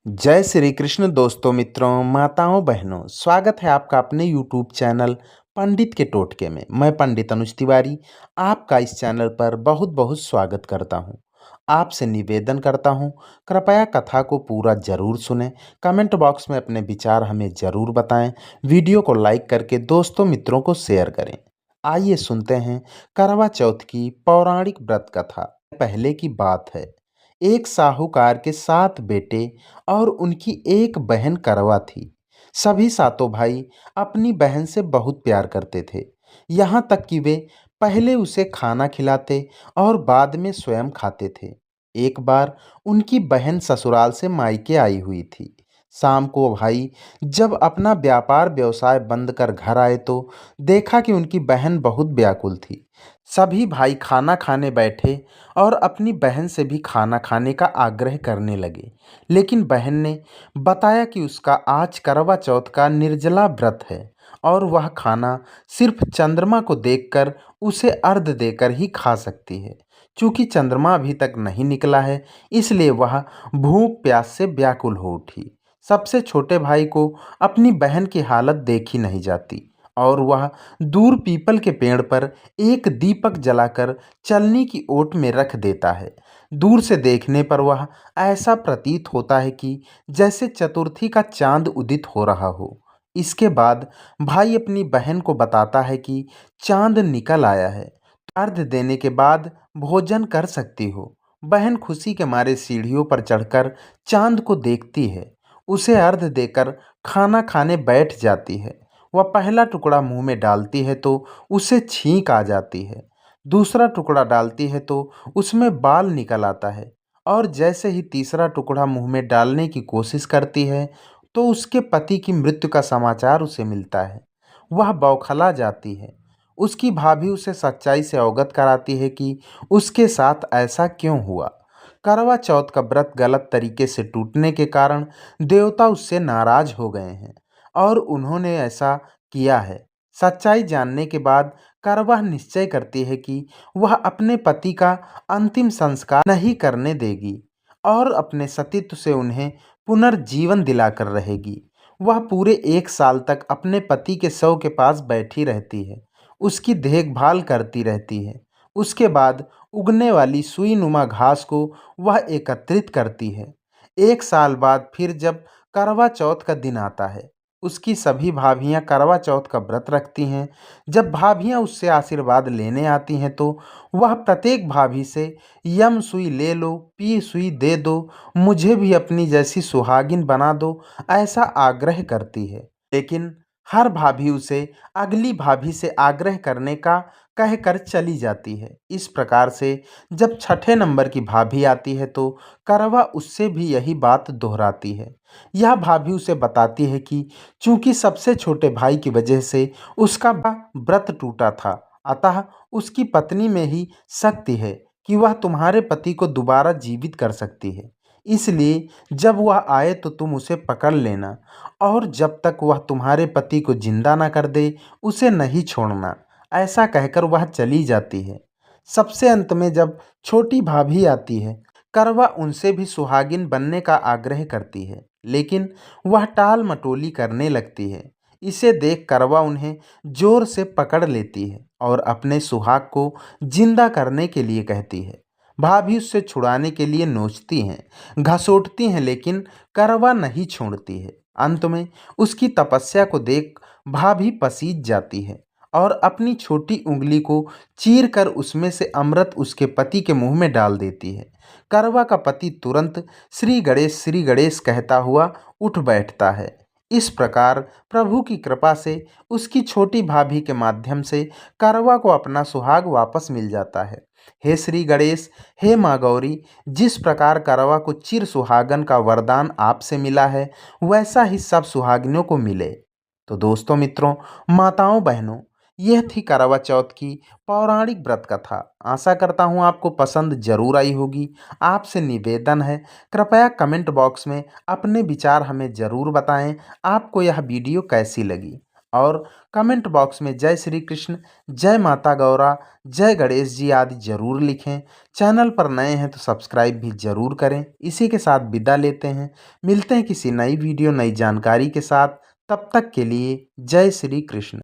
जय श्री कृष्ण दोस्तों मित्रों माताओं बहनों स्वागत है आपका अपने YouTube चैनल पंडित के टोटके में। मैं पंडित अनुज तिवारी आपका इस चैनल पर बहुत बहुत स्वागत करता हूं। आपसे निवेदन करता हूं, कृपया कथा को पूरा जरूर सुनें। कमेंट बॉक्स में अपने विचार हमें जरूर बताएं। वीडियो को लाइक करके दोस्तों मित्रों को शेयर करें। आइए सुनते हैं करवा चौथ की पौराणिक व्रत कथा। पहले की बात है, एक साहूकार के 7 बेटे और उनकी एक बहन करवा थी। सभी सातों भाई अपनी बहन से बहुत प्यार करते थे। यहाँ तक कि वे पहले उसे खाना खिलाते और बाद में स्वयं खाते थे। एक बार उनकी बहन ससुराल से मायके आई हुई थी। शाम को भाई जब अपना व्यापार व्यवसाय बंद कर घर आए तो देखा कि उनकी बहन बहुत व्याकुल थी। सभी भाई खाना खाने बैठे और अपनी बहन से भी खाना खाने का आग्रह करने लगे, लेकिन बहन ने बताया कि उसका आज करवा चौथ का निर्जला व्रत है और वह खाना सिर्फ चंद्रमा को देखकर उसे अर्घ्य देकर ही खा सकती है। चूंकि चंद्रमा अभी तक नहीं निकला है, इसलिए वह भूख प्यास से व्याकुल हो उठी। सबसे छोटे भाई को अपनी बहन की हालत देखी नहीं जाती और वह दूर पीपल के पेड़ पर एक दीपक जलाकर चलनी की ओट में रख देता है। दूर से देखने पर वह ऐसा प्रतीत होता है कि जैसे चतुर्थी का चांद उदित हो रहा हो। इसके बाद भाई अपनी बहन को बताता है कि चांद निकल आया है, अर्घ्य देने के बाद भोजन कर सकती हो। बहन खुशी के मारे सीढ़ियों पर चढ़कर चांद को देखती है। उसे अर्घ्य देकर खाना खाने बैठ जाती है। वह पहला टुकड़ा मुंह में डालती है तो उसे छींक आ जाती है। दूसरा टुकड़ा डालती है तो उसमें बाल निकल आता है और जैसे ही तीसरा टुकड़ा मुंह में डालने की कोशिश करती है तो उसके पति की मृत्यु का समाचार उसे मिलता है। वह बौखला जाती है। उसकी भाभी उसे सच्चाई से अवगत कराती है कि उसके साथ ऐसा क्यों हुआ। करवा चौथ का व्रत गलत तरीके से टूटने के कारण देवता उससे नाराज हो गए हैं और उन्होंने ऐसा किया है। सच्चाई जानने के बाद करवा निश्चय करती है कि वह अपने पति का अंतिम संस्कार नहीं करने देगी और अपने सतीत्व से उन्हें पुनर्जीवन दिलाकर रहेगी। वह पूरे 1 साल तक अपने पति के शव के पास बैठी रहती है, उसकी देखभाल करती रहती है। उसके बाद उगने वाली सुई नुमा घास को वह एकत्रित करती है। 1 साल बाद फिर जब करवा चौथ का दिन आता है, उसकी सभी भाभियां करवा चौथ का व्रत रखती हैं। जब भाभियां उससे आशीर्वाद लेने आती हैं तो वह प्रत्येक भाभी से यम सुई ले लो, पी सुई दे दो, मुझे भी अपनी जैसी सुहागिन बना दो, ऐसा आग्रह करती है। लेकिन हर भाभी उसे अगली भाभी से आग्रह करने का कहकर चली जाती है। इस प्रकार से जब छठे नंबर की भाभी आती है तो करवा उससे भी यही बात दोहराती है। यह भाभी उसे बताती है कि चूंकि सबसे छोटे भाई की वजह से उसका व्रत टूटा था, अतः उसकी पत्नी में ही शक्ति है कि वह तुम्हारे पति को दोबारा जीवित कर सकती है। इसलिए जब वह आए तो तुम उसे पकड़ लेना और जब तक वह तुम्हारे पति को जिंदा न कर दे उसे नहीं छोड़ना। ऐसा कहकर वह चली जाती है। सबसे अंत में जब छोटी भाभी आती है, करवा उनसे भी सुहागिन बनने का आग्रह करती है, लेकिन वह टाल मटोली करने लगती है। इसे देख करवा उन्हें जोर से पकड़ लेती है और अपने सुहाग को जिंदा करने के लिए कहती है। भाभी उससे छुड़ाने के लिए नोचती हैं, घसीटती हैं, लेकिन करवा नहीं छोड़ती है। अंत में उसकी तपस्या को देख भाभी पसीज जाती है और अपनी छोटी उंगली को चीर कर उसमें से अमृत उसके पति के मुंह में डाल देती है। करवा का पति तुरंत श्री गणेश कहता हुआ उठ बैठता है। इस प्रकार प्रभु की कृपा से उसकी छोटी भाभी के माध्यम से करवा को अपना सुहाग वापस मिल जाता है। हे श्री गणेश, हे माँ गौरी, जिस प्रकार करवा को चिर सुहागन का वरदान आपसे मिला है, वैसा ही सब सुहागिनों को मिले। तो दोस्तों मित्रों, माताओं बहनों, यह थी करवा चौथ की पौराणिक व्रत कथा। आशा करता हूँ आपको पसंद जरूर आई होगी। आपसे निवेदन है, कृपया कमेंट बॉक्स में अपने विचार हमें ज़रूर बताएं। आपको यह वीडियो कैसी लगी। और कमेंट बॉक्स में जय श्री कृष्ण, जय माता गौरा, जय गणेश जी आदि जरूर लिखें। चैनल पर नए हैं तो सब्सक्राइब भी जरूर करें। इसी के साथ विदा लेते हैं, मिलते हैं किसी नई वीडियो नई जानकारी के साथ। तब तक के लिए जय श्री कृष्ण।